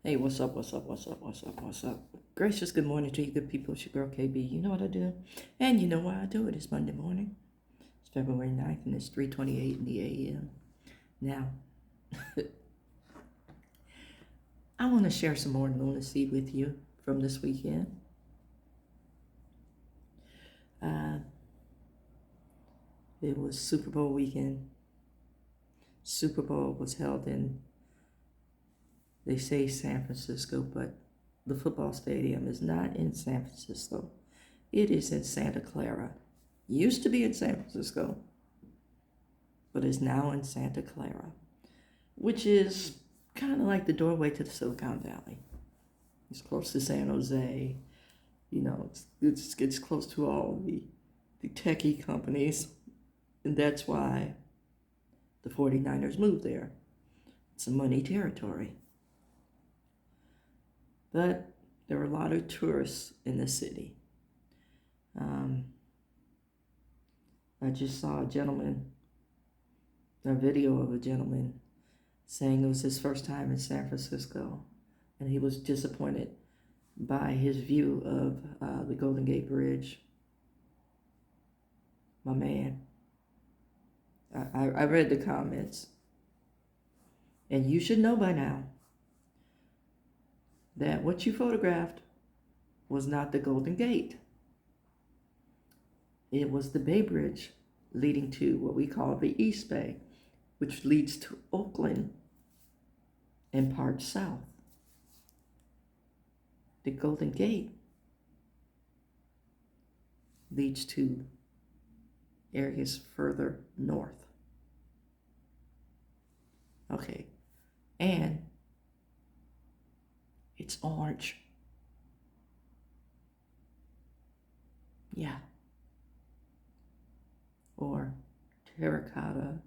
Hey, what's up, what's up, what's up, what's up, what's up? Gracious good morning to you good people. It's your girl KB. You know what I do? And you know why I do it. It's Monday morning. It's February 9th and it's 3:28 in the AM. Now, I want to share some more lunacy with you from this weekend. Uh, it was Super Bowl weekend. Super Bowl was held in, they say San Francisco, but the football stadium is not in San Francisco. It is in Santa Clara. Used to be in San Francisco, but is now in Santa Clara, which is kind of like the doorway to the Silicon Valley. It's close to San Jose. You know, it's close to all the techie companies, and that's why the 49ers moved there. It's a money territory. But there are a lot of tourists in the city. I just saw a video of a gentleman saying it was his first time in San Francisco, and he was disappointed by his view of the Golden Gate Bridge. My man. I read the comments, and you should know by now that what you photographed was not the Golden Gate. It was the Bay Bridge leading to what we call the East Bay, which leads to Oakland and parts south. The Golden Gate leads to areas further north. Okay, and it's orange. Yeah. Or terracotta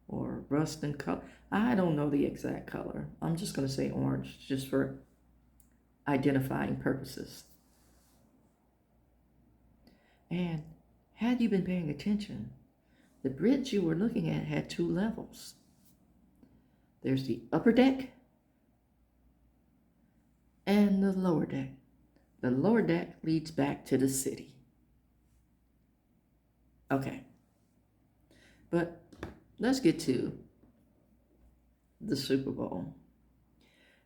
or rust and color. I don't know the exact color. I'm just going to say orange just for identifying purposes. And had you been paying attention, the bridge you were looking at had two levels. There's the upper deck and the lower deck. The lower deck leads back to the city. Okay, but let's get to the Super Bowl.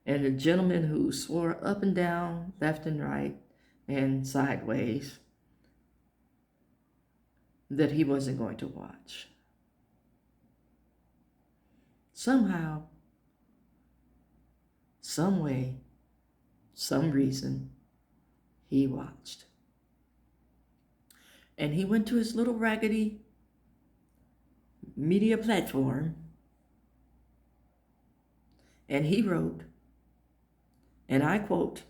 And the gentleman who swore up and down, left and right, and sideways that he wasn't going to watch. Somehow, some way, some reason, he watched. And he went to his little raggedy media platform and he wrote, and I quote,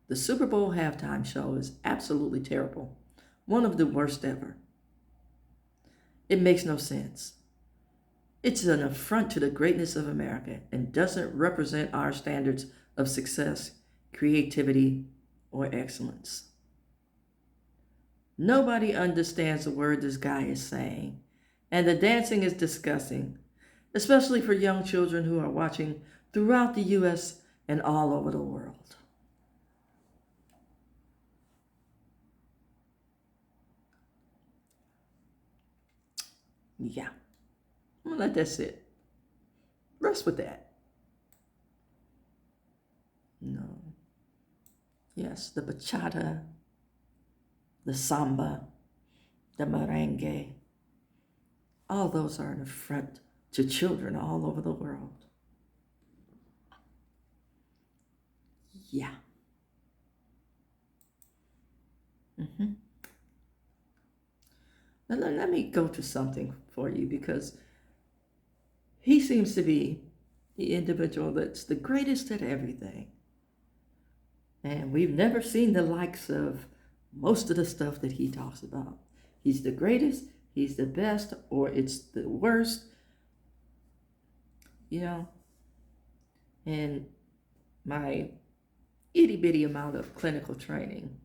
"The Super Bowl halftime show is absolutely terrible. One of the worst ever. It makes no sense. It's an affront to the greatness of America and doesn't represent our standards of success, creativity, or excellence. Nobody understands the word this guy is saying, and the dancing is disgusting, especially for young children who are watching throughout the U.S. and all over the world." Yeah, I'm gonna let that sit. Rest with that. No. Yes, the bachata, the samba, the merengue, all those are an affront to children all over the world. Yeah. Mm-hmm. Now, let me go to something for you because he seems to be the individual that's the greatest at everything. And we've never seen the likes of most of the stuff that he talks about. He's the greatest, he's the best, or it's the worst, you know. And my itty bitty amount of clinical training,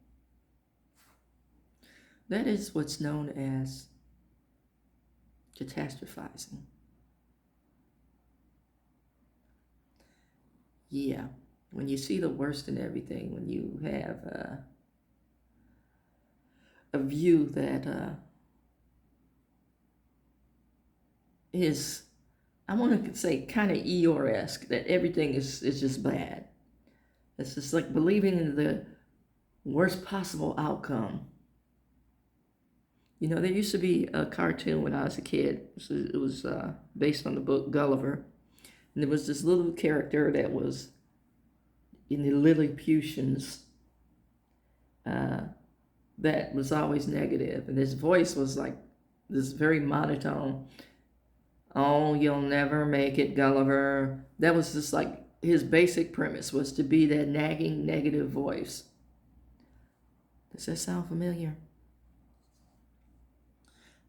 that is what's known as catastrophizing. Yeah, when you see the worst in everything, when you have a view that is, I want to say, kind of Eeyore-esque, that everything is just bad. It's just like believing in the worst possible outcome. You know, there used to be a cartoon when I was a kid. It was based on the book Gulliver. And there was this little character that was in the Lilliputians that was always negative. And his voice was like this very monotone. Oh, you'll never make it, Gulliver. That was just like his basic premise, was to be that nagging negative voice. Does that sound familiar?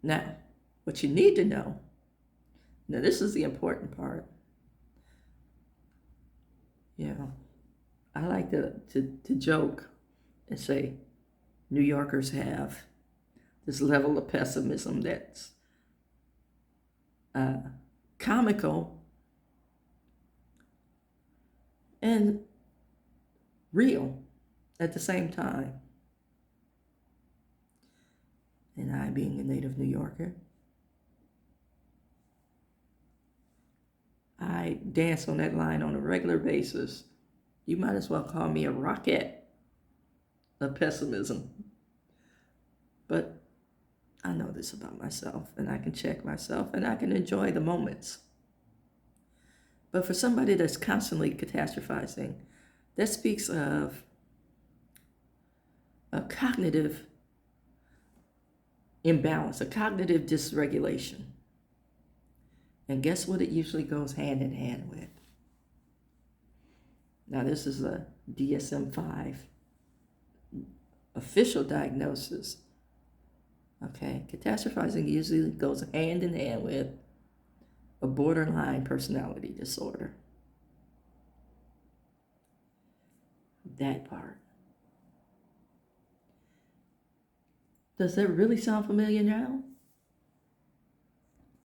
Now, what you need to know, now this is the important part. You know, I like to joke and say New Yorkers have this level of pessimism that's comical and real at the same time. And I, being a native New Yorker, I dance on that line on a regular basis. You might as well call me a rocket of pessimism. But I know this about myself, and I can check myself, and I can enjoy the moments. But for somebody that's constantly catastrophizing, that speaks of a cognitive imbalance, a cognitive dysregulation. And guess what it usually goes hand in hand with? Now, this is a DSM-5 official diagnosis. Okay, catastrophizing usually goes hand in hand with a borderline personality disorder. That part. Does that really sound familiar now?